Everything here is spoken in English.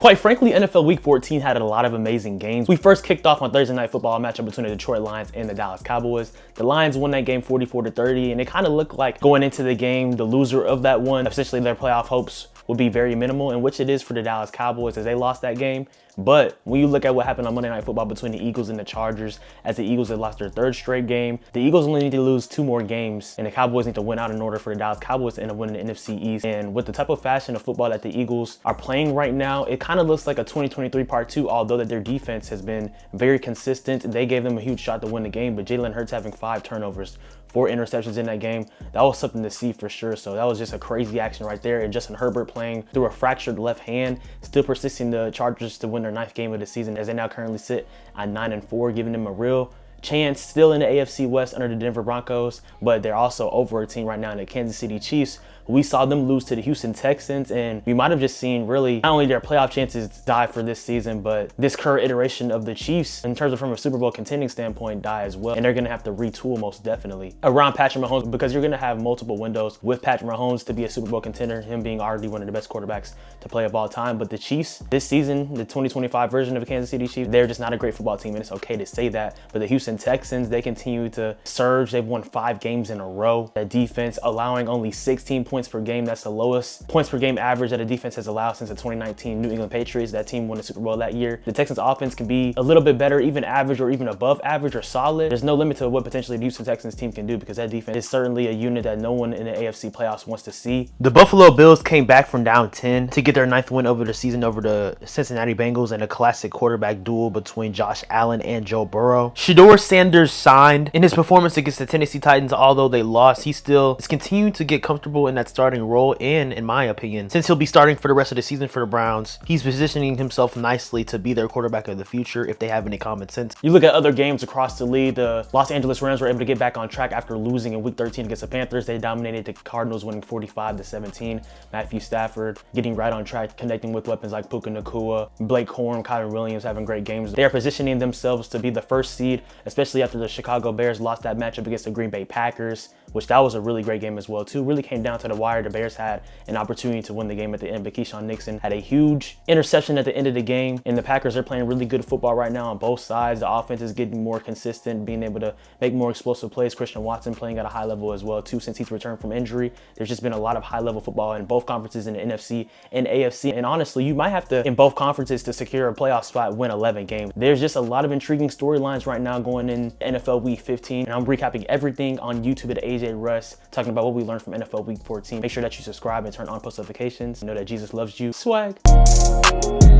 Quite frankly, NFL Week 14 had a lot of amazing games. We first kicked off on Thursday Night Football, a matchup between the Detroit Lions and the Dallas Cowboys. The Lions won that game 44-30, and it kind of looked like going into the game, the loser of that one, essentially their playoff hopes would be very minimal, and which it is for the Dallas Cowboys as they lost that game. But when you look at what happened on Monday Night Football between the Eagles and the Chargers, as the Eagles had lost their third straight game, the Eagles only need to lose 2 more games, and the Cowboys need to win out in order for the Dallas Cowboys to end up winning the NFC East. And with the type of fashion of football that the Eagles are playing right now, it kind of looks like a 2023 Part 2, although that their defense has been very consistent. They gave them a huge shot to win the game, but Jalen Hurts having 5 turnovers, 4 interceptions in that game, that was something to see for sure. So that was just a crazy action right there. And Justin Herbert playing through a fractured left hand, still persisting the Chargers to win their 9th game of the season, as they now currently sit at 9-4, giving them a real chance still in the AFC West under the Denver Broncos. But they're also over a team right now in the Kansas City Chiefs. We saw them lose to the Houston Texans, and we might have just seen really not only their playoff chances die for this season, but this current iteration of the Chiefs, in terms of from a Super Bowl contending standpoint, die as well. And they're going to have to retool most definitely around Patrick Mahomes, because you're going to have multiple windows with Patrick Mahomes to be a Super Bowl contender, him being already one of the best quarterbacks to play of all time. But the Chiefs this season, the 2025 version of the Kansas City Chiefs, they're just not a great football team, and it's okay to say that. But the Houston Texans, they continue to surge. They've won 5 games in a row. That defense allowing only 16 points per game. That's the lowest points per game average that a defense has allowed since the 2019 New England Patriots. That team won the Super Bowl that year. The Texans offense can be a little bit better, even average or even above average or solid. There's no limit to what potentially the Houston Texans team can do, because that defense is certainly a unit that no one in the AFC playoffs wants to see. The Buffalo Bills came back from down 10 to get their 9th win over the season over the Cincinnati Bengals in a classic quarterback duel between Josh Allen and Joe Burrow. Shedeur Sanders signed in his performance against the Tennessee Titans. Although they lost, he still is continuing to get comfortable in that starting role, and in my opinion, since he'll be starting for the rest of the season for the Browns, he's positioning himself nicely to be their quarterback of the future if they have any common sense. You look at other games across the league, the Los Angeles Rams were able to get back on track after losing in Week 13 against the Panthers. They dominated the Cardinals, winning 45-17. Matthew Stafford getting right on track, connecting with weapons like Puka Nacua, Blake Corum, Kyron Williams having great games. They are positioning themselves to be the first seed, especially after the Chicago Bears lost that matchup against the Green Bay Packers, which that was a really great game as well too. Really came down to the wire. The Bears had an opportunity to win the game at the end, but Keyshawn Nixon had a huge interception at the end of the game, and the Packers are playing really good football right now on both sides. The offense is getting more consistent, being able to make more explosive plays. Christian Watson playing at a high level as well too since he's returned from injury. There's just been a lot of high level football in both conferences, in the NFC and AFC, and honestly, you might have to, in both conferences, to secure a playoff spot, win 11 games. There's just a lot of intriguing storylines right now going in NFL Week 15, and I'm recapping everything on YouTube at AJ Russ, talking about what we learned from NFL Week 14. Make sure that you subscribe and turn on post notifications. Know that Jesus loves you. Swag.